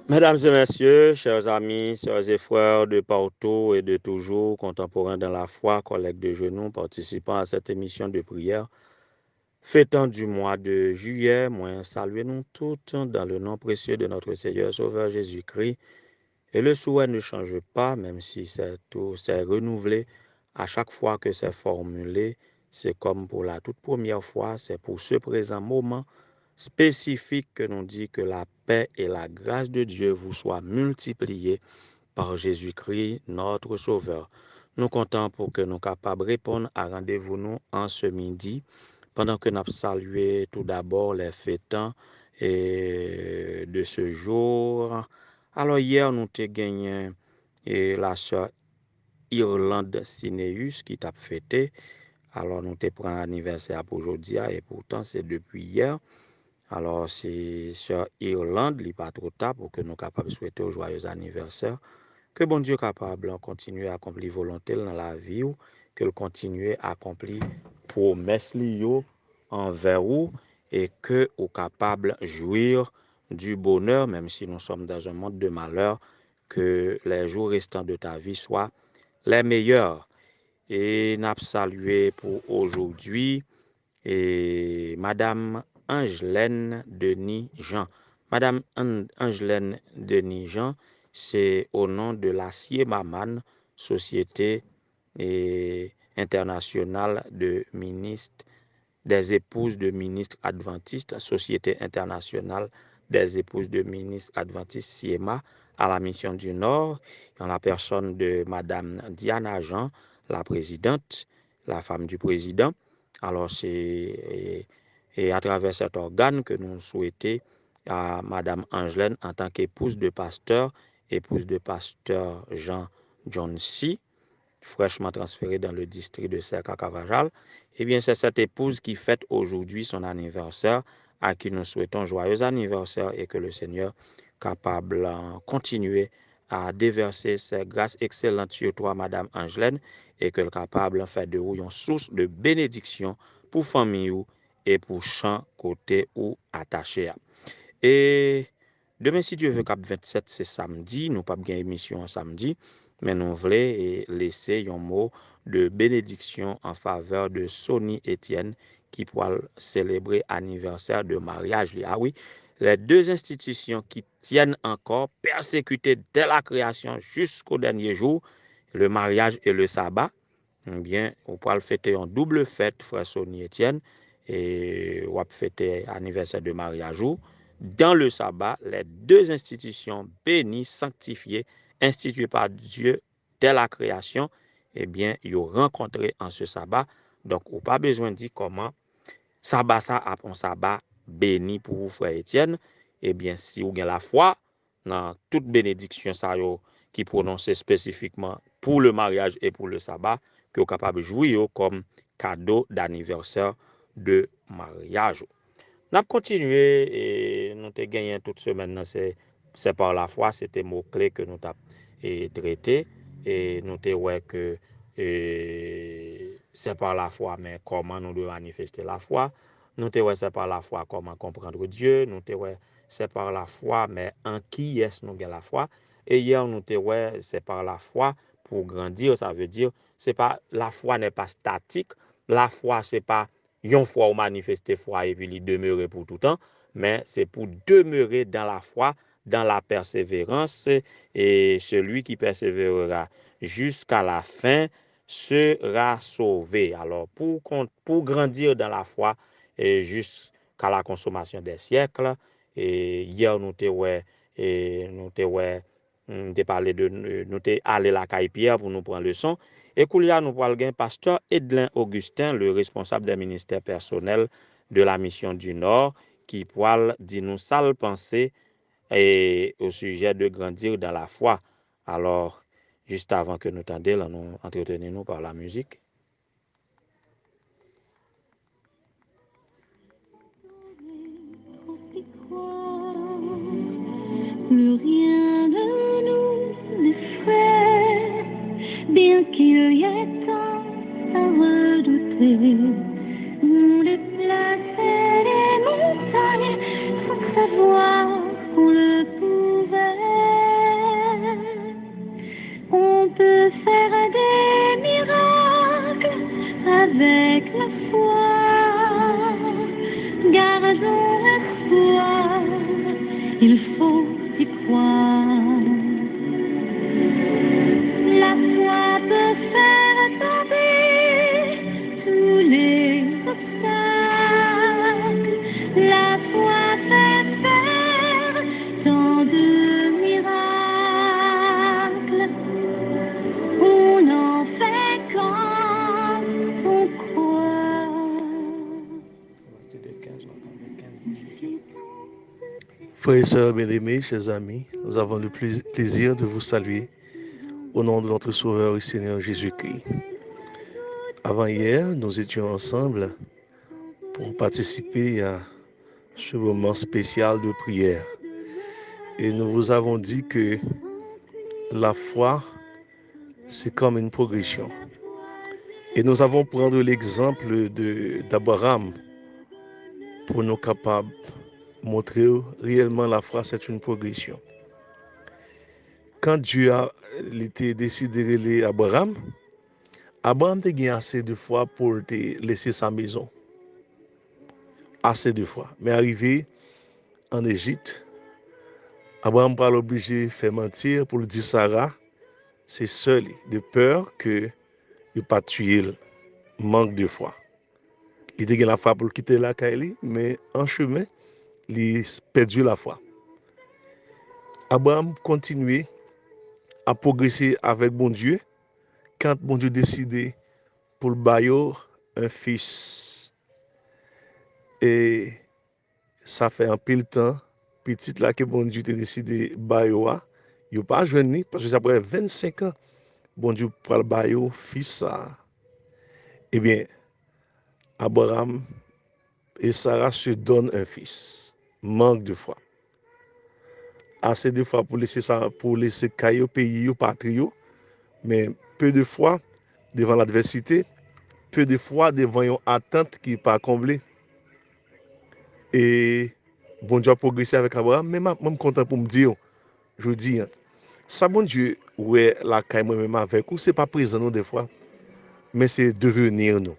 Mesdames et messieurs, chers amis, sœurs et frères de partout et de toujours, contemporains dans la foi, collègues de genoux, participants à cette émission de prière, fêtant du mois de juillet, moi saluez-nous toutes dans le nom précieux de notre Seigneur Sauveur Jésus-Christ. Et le souhait ne change pas, même si c'est renouvelé à chaque fois que c'est formulé. C'est comme pour la toute première fois, c'est pour ce présent moment spécifique que nous dit que la paix et la grâce de Dieu vous soient multipliées par Jésus-Christ, notre Sauveur. Nous comptons pour que nous capables de répondre à rendez-vous nous en ce midi, pendant que nous avons salué tout d'abord les fêtants de ce jour. Alors hier, nous avons gagné la sœur Irlande Sineus qui t'a fêté. Alors nous avons pris un anniversaire pour aujourd'hui et pourtant c'est depuis hier. Alors c'est sœur Irlande, il n'est pas trop tard pour que nous capables de souhaiter un joyeux anniversaire. Que bon Dieu capable de continuer à accomplir volonté dans la vie ou que le continuer à accomplir promesse liée envers vous et que vous capable de jouir du bonheur même si nous sommes dans un monde de malheur, que les jours restants de ta vie soient les meilleurs. Et nous salué pour aujourd'hui et Madame Angelaine Denis Jean. Madame Angelaine Denis Jean, c'est au nom de l'Acier Maman, Société internationale de ministres, des épouses de ministres adventistes, Société internationale des épouses de ministres adventistes SIEMA, à la mission du Nord, en la personne de Madame Diana Jean, la présidente, la femme du président. Alors c'est à travers cet organe que nous souhaitons à Madame Angelaine en tant qu'épouse de pasteur Jean John C., fraîchement transféré dans le district de Serre-Cavajal. Eh bien, c'est cette épouse qui fête aujourd'hui son anniversaire, à qui nous souhaitons joyeux anniversaire et que le Seigneur capable de continuer à déverser ses grâces excellentes sur toi, Madame Angelaine, et que le capable de faire de vous une source de bénédiction pour famille et pour champ côté ou attaché. Et demain, si Dieu veut, cap 27, c'est samedi. Nous pas bien émission en samedi, mais nous voulons laisser un mot de bénédiction en faveur de Sonny Etienne qui pourra célébrer anniversaire de mariage. Ah oui, les deux institutions qui tiennent encore persécutées dès la création jusqu'au dernier jour, le mariage et le sabbat. Eh bien, on pourra fêter en double fête, frère Sonny Etienne, et on va fêter anniversaire de mariage. Dans le sabbat, les deux institutions bénies, sanctifiées, instituées par Dieu dès la création, eh bien, ils ont rencontré en ce sabbat. Donc, on n'a pas besoin de dire comment sabbat ça a un sabbat béni pour vous, frère Étienne. Eh bien, si vous avez la foi dans toute bénédiction ça qui prononcée spécifiquement pour le mariage et pour le sabbat, que vous êtes capable de jouir comme cadeau d'anniversaire de mariage. Nous avons continué et nous avons gagné toute semaine. C'est par la foi, c'était mot-clé que nous avons traité. Et nous avons vu que c'est par la foi, mais comment nous devons manifester la foi. Nous te c'est par la foi comment comprendre Dieu. Nous te c'est par la foi, mais en qui est-ce nous gagnons la foi. Et hier, nous te c'est par la foi pour grandir. Ça veut dire, c'est pas, la foi n'est pas statique. La foi, c'est pas une fois ou manifester foi et puis il demeurer pour tout le temps, mais c'est pour demeurer dans la foi, dans la persévérance, et celui qui persévérera jusqu'à la fin sera sauvé. Alors, pour grandir dans la foi et jusqu'à la consommation des siècles, et hier, nous t'ai parlé de, nous t'ai allé la caille Pierre pour nous prendre leçon. Et Koulia, nous parlons d'un pasteur Edlin Augustin, le responsable des ministères personnels de la mission du Nord, qui parle dit nous sale pensée et au sujet de grandir dans la foi. Alors, juste avant que nous tendions, nous entretenons par la musique. Plus rien ne nous effraie, bien qu'il y ait tant à redouter. On déplaçait les montagnes sans savoir qu'on le pouvait. On peut faire des miracles avec la foi. Gardons l'espoir, il faut y croire. La foi peut faire tomber tous les obstacles. La foi fait faire tant de miracles. On en fait quand on croit. Frères et sœurs bien-aimés, chers amis, nous avons le plaisir de vous saluer au nom de notre Sauveur et Seigneur Jésus-Christ. Avant hier, nous étions ensemble pour participer à ce moment spécial de prière. Et nous vous avons dit que la foi, c'est comme une progression. Et nous avons pris l'exemple d'Abraham pour nous capables de montrer réellement la foi, c'est une progression. Quand Dieu a décidé de laisser Abraham a gagné assez de foi pour te laisser sa maison. Assez de fois. Mais arrivé en Égypte, Abraham pas obligé de faire mentir pour le dire Sarah, c'est seul, de peur que il pas tuer, manque de foi. Il a la foi pour quitter la Kaili, mais en chemin, il a perdu la foi. Abraham continuait à progresser avec bon Dieu quand bon Dieu décidé pour le bailler un fils. Et ça fait un peu de temps, petit là que bon Dieu a décidé de bailler, il n'a pas jeune parce que après 25 ans, bon Dieu pour le bailler fils ça. Eh bien, Abraham et Sarah se donnent un fils. Manque de foi. Assez de fois pour laisser cailler au pays, au patrie, mais peu de fois devant l'adversité, peu de fois devant une attente qui n'est pas comblée. Et bon Dieu a progressé avec Abraham, mais je suis content pour me dire, je dis, ça bon Dieu, ouais, la caille moi-même avec vous, ce n'est pas présent nous des fois, mais c'est devenir nous.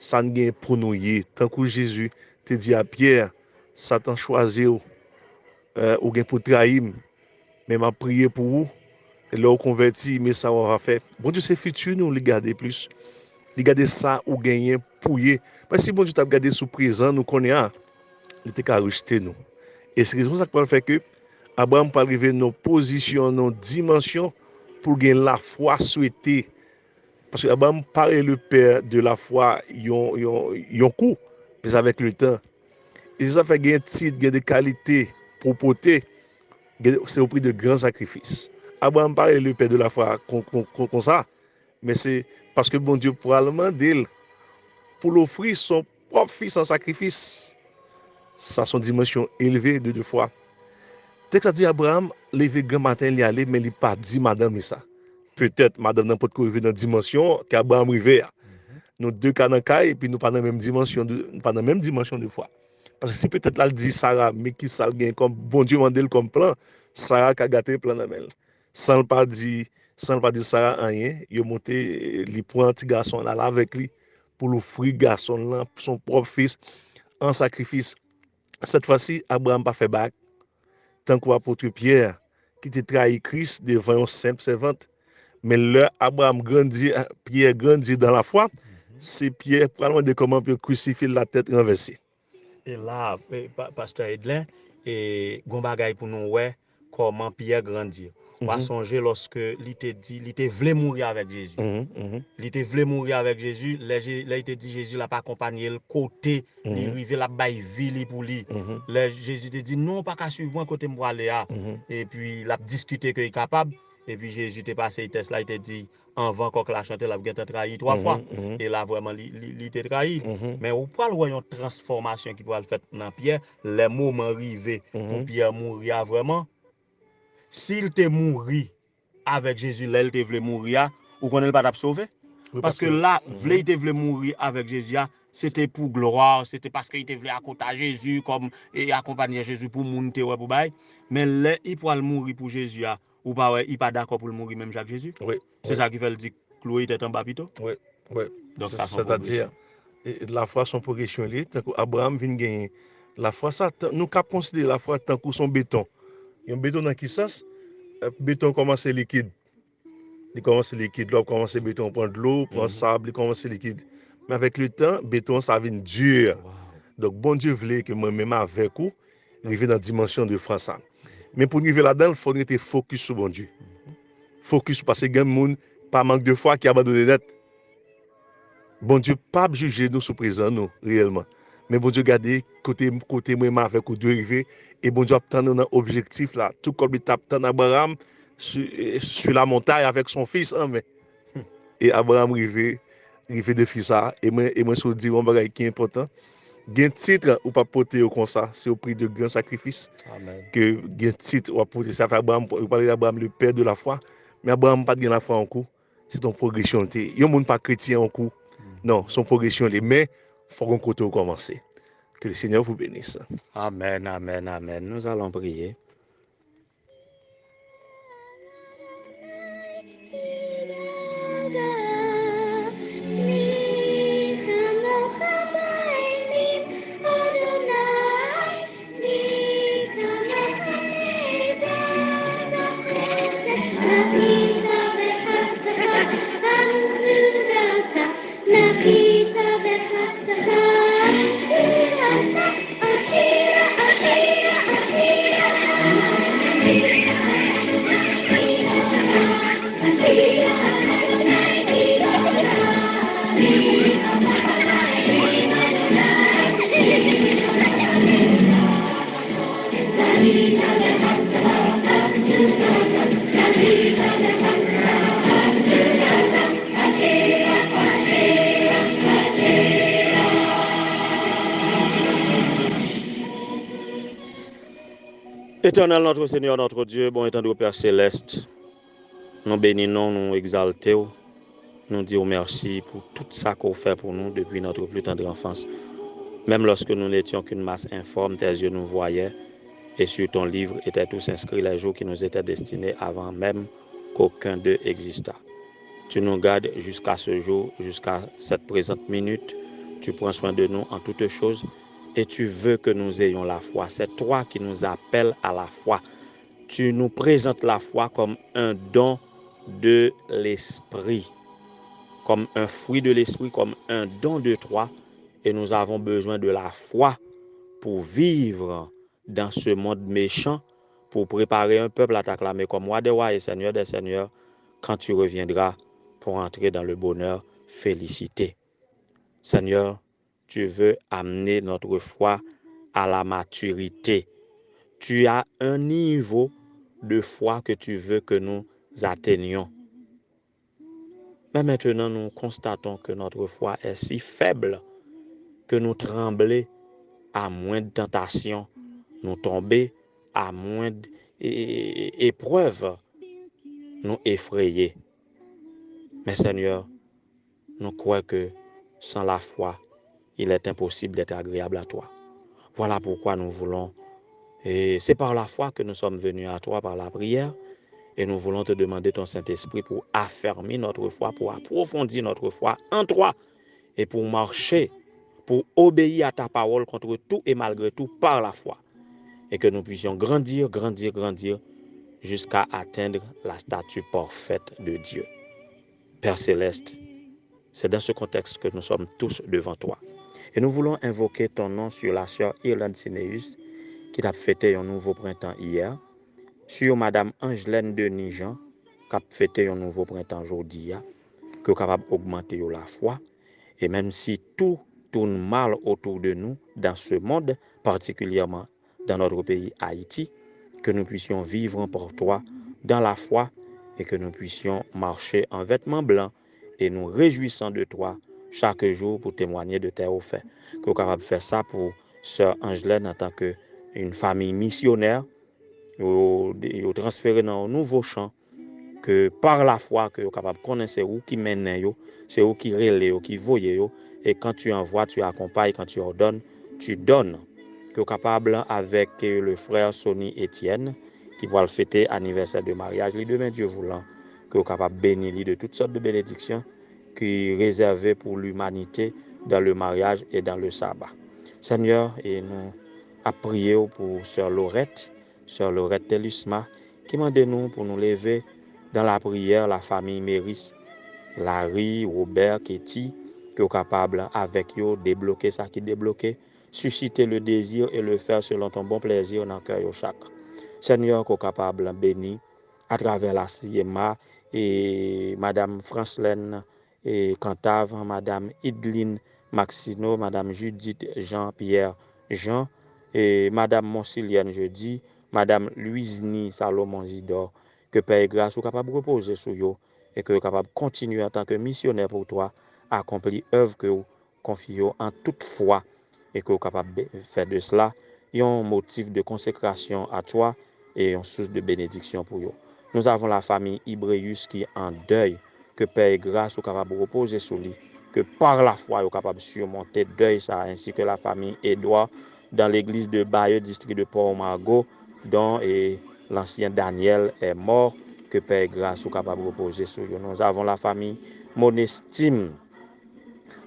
Ça ne gagne pour nous, tant que Jésus te dit à Pierre, Satan choisit ou gagne pour trahir, mais m'a prié pour vous, et là, vous converti, mais ça on va faire. Bon Dieu, c'est futur, nous, regarder plus. Regarder ça ou gagner pour y. Parce que si bon Dieu t'a regardé sous présent, nous connaissons, il était qu'à rejeter nous. Et c'est ça qui fait que Abraham peut arriver dans nos positions, dans nos dimensions, pour gagner la foi souhaitée. Parce que Abraham paraît le père de la foi, yon coup, mais avec le temps. Et ça fait gagner titre, gagner des qualités, propreté, c'est au prix de grands sacrifices. Abraham paraît le père de la foi comme ça, mais c'est parce que bon Dieu probablement demander pour l'offrir son propre fils en sacrifice. Ça son dimension élevée de deux fois. Texte dit Abraham, levé grand matin, il y allait, mais il pas dit madame ça. Peut-être madame n'a pas de arriver dans la dimension qu'Abraham arrivait. nous deux cas dans caille et puis nous pas dans la même dimension de foi. Parce que si peut-être là, elle dit Sarah, mais qui ça gagne comme bon Dieu mandel comme plan, Sarah a gâté le plan dans elle. Sans le pas dire, Sarah rien, il a monté, il prend un petit garçon là avec lui pour l'offrir garçon là, son propre fils, en sacrifice. Cette fois-ci, Abraham pas fait bac, tant qu'apôtre Pierre, qui te trahi Christ devant une simple servante. Mais là, Abraham grandit, Pierre grandit dans la foi, c'est Pierre, probablement de comment peut crucifier la tête renversée. Et là, pasteur Edlin, et gon bagay pour nous ouais comment Pierre grandir. On va songer lorsque il te voulait mourir avec Jésus. Il te voulait mourir avec Jésus, là il te dit Jésus l'a pas accompagné le côté, il arrivé la baille ville pour lui. Là Jésus te dit non pas qu'à suivre un côté moi aller et puis il a discuté qu'il est capable. Et puis Jésus t'est passé test là, il te dit avant que la chanter la te trahi 3 fois. Et là vraiment il te trahi. Mais on peut voir une transformation qui peut le faire dans Pierre, les moments arrivés pour Pierre mourir vraiment. S'il te mourir avec Jésus, là il te voulait mourir, ou qu'on ne pas sauver. Parce que là, il te voulait mourir avec Jésus, c'était pour gloire, c'était parce qu'il te voulait accompagner Jésus comme et accompagner Jésus pour monter ou pour bail. Mais là, il peut mourir pour Jésus, ou pas il pas d'accord pour le mourir même Jacques Jésus. Oui. C'est ça qui fait le dire Chloé était en bas plutôt. Oui, oui. Donc ça c'est-à-dire la foi son progression là, tant qu'Abraham vient gagner la foi ça nous cap considérer la foi tant que son béton. Un béton dans qui sens? Béton commence liquide. Il commence liquide, là commence béton prendre de l'eau, prendre sable, il commence liquide. Mais avec le temps, béton ça vient dur. Wow. Donc bon Dieu voulait que moi-même avec vous arriver dans la dimension de foi ça. Mais pour arriver là-dedans, il faut être focus sur bon Dieu. Focus parce que il y a des gens par manque de foi qui abandonnent net. Bon Dieu pas juger nous sous présent nous réellement. Mais bon Dieu garder côté moi avec ou Dieu arriver et bon Dieu attendre un objectif là, tout comme il attend Abraham sur la montagne avec son fils en main. Et Abraham arrivé de fils ça et moi se dire un bagage qui est important. Gain titre ou pas porter comme ça, c'est au prix de grands sacrifices. Amen. Que gain titre ou pas porter ça fait Abraham, on parler d'Abraham le père de la foi, mais Abraham pas de la foi en coup. C'est ton progression. Il y a monde pas chrétien en coup. Non, son progression mais faut qu'on côté commencer. Que le Seigneur vous bénisse. Amen, amen, amen. Nous allons prier. Éternel notre Seigneur, notre Dieu, bon étendue Père Céleste, nous bénissons, nous exaltons, nous disons merci pour tout ça qu'on fait pour nous depuis notre plus tendre enfance. Même lorsque nous n'étions qu'une masse informe, tes yeux nous voyaient et sur ton livre étaient tous inscrits les jours qui nous étaient destinés avant même qu'aucun d'eux existât. Tu nous gardes jusqu'à ce jour, jusqu'à cette présente minute. Tu prends soin de nous en toutes choses et tu veux que nous ayons la foi. C'est toi qui nous appelles à la foi. Tu nous présentes la foi comme un don de l'esprit, comme un fruit de l'esprit, comme un don de toi. Et nous avons besoin de la foi pour vivre dans ce monde méchant, pour préparer un peuple à t'acclamer comme roi des rois et seigneur des seigneurs quand tu reviendras pour entrer dans le bonheur. Félicité. Seigneur, tu veux amener notre foi à la maturité. Tu as un niveau de foi que tu veux que nous atteignions. Mais maintenant, nous constatons que notre foi est si faible que nous tremblons à moins de tentations, nous tomber à moins d'épreuves, nous effrayer. Mais Seigneur, nous croyons que sans la foi, il est impossible d'être agréable à toi. Voilà pourquoi nous voulons, et c'est par la foi que nous sommes venus à toi par la prière, et nous voulons te demander ton Saint-Esprit pour affermir notre foi, pour approfondir notre foi en toi, et pour marcher, pour obéir à ta parole contre tout et malgré tout par la foi, et que nous puissions grandir, grandir, grandir, jusqu'à atteindre la statue parfaite de Dieu. Père Céleste, c'est dans ce contexte que nous sommes tous devant toi. Et nous voulons invoquer ton nom sur la sœur Irlande Sinéus, qui a fêté un nouveau printemps hier, sur Madame Angelaine Denis-Jean, qui a fêté un nouveau printemps aujourd'hui, qui est capable d'augmenter la foi. Et même si tout tourne mal autour de nous dans ce monde, particulièrement dans notre pays Haïti, que nous puissions vivre pour toi dans la foi et que nous puissions marcher en vêtements blancs et nous réjouissant de toi chaque jour pour témoigner de tes hauts faits. Que nous sommes capables de faire ça pour sœur Angelaine en tant qu'une famille missionnaire, et transférer dans un nouveau champ, que par la foi que vous êtes capable de connaître c'est où qui mène, c'est où qui relève, qui voyez, et quand tu envoies, tu accompagnes, quand tu ordonnes, tu donnes. Que vous êtes capable avec le frère Sonny Etienne, qui va le fêter anniversaire de mariage, les demain Dieu voulant, que vous êtes capable de bénir de toutes sortes de bénédictions qui sont réservées pour l'humanité dans le mariage et dans le sabbat. Seigneur, et nous avons prié pour sœur Laurette Telusma, qui m'a demandé nous pour nous lever dans la prière, la famille Méris, Larry, Robert, Ketty, qui est capable avec eux débloquer ça qui débloqué, susciter le désir et le faire selon ton bon plaisir dans le cœur de chaque. Seigneur, qui est capable de bénir à travers la CIEMA et Madame Francelaine et Cantave, Madame Idline Maxino, Madame Judith Jean-Pierre Jean et Madame Monsilienne Jeudi, Madame Louisny Salomon Zidor, que Père et grâce, soit capable de reposer sur eux et que vous capable de continuer en tant que missionnaire pour toi, à accomplir l'œuvre que vous confiez en toute foi et que vous capable de faire de cela un motif de consécration à toi et une source de bénédiction pour eux. Nous avons la famille Ibréus qui est en deuil, que Père et grâce, soit capable de reposer sur lui, que par la foi, vous capable de surmonter deuil ça, ainsi que la famille Édouard dans l'église de Bayeux, district de Port-Margot, dont l'ancien Daniel est mort, que Père et grâce soit capable de reposer sur eux. Nous avons la famille Monestime.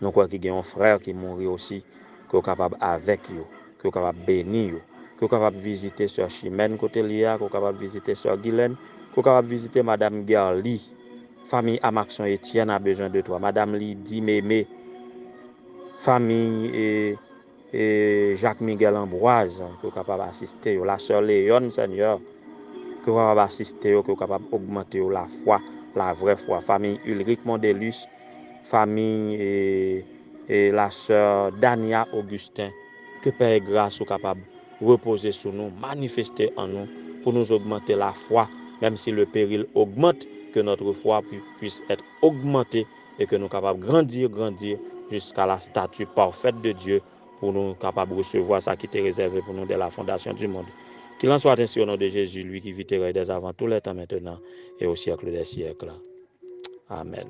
Nous croyons qu'il y a un frère qui mourit aussi, qui est capable avec eux, qui est capable de bénir, qui est capable de visiter Sœur Chimène côté Lia, qui est capable de visiter Sœur Guylaine, qui est capable de visiter Madame Gerli. Famille Amaxon Etienne a besoin de toi. Madame Lydie Mémé, famille et Jacques-Miguel Ambroise, qui est capable d'assister. La Sœur Léon, Seigneur, que vous capable assister, que vous capable augmenter la foi, la vraie foi. Famille Ulrich Mondelus, famille et la sœur Dania Augustin, que Père et grâce soit capable reposer sur nous, manifester en nous, pour nous augmenter la foi, même si le péril augmente, que notre foi puisse être augmentée et que nous capables de grandir jusqu'à la statue parfaite de Dieu, pour nous capables de recevoir ça qui était réservé pour nous dès la fondation du monde. Qu'il en soit ainsi au nom de Jésus, lui qui vit et règne dès avant tous les temps maintenant et au siècle des siècles. Amen.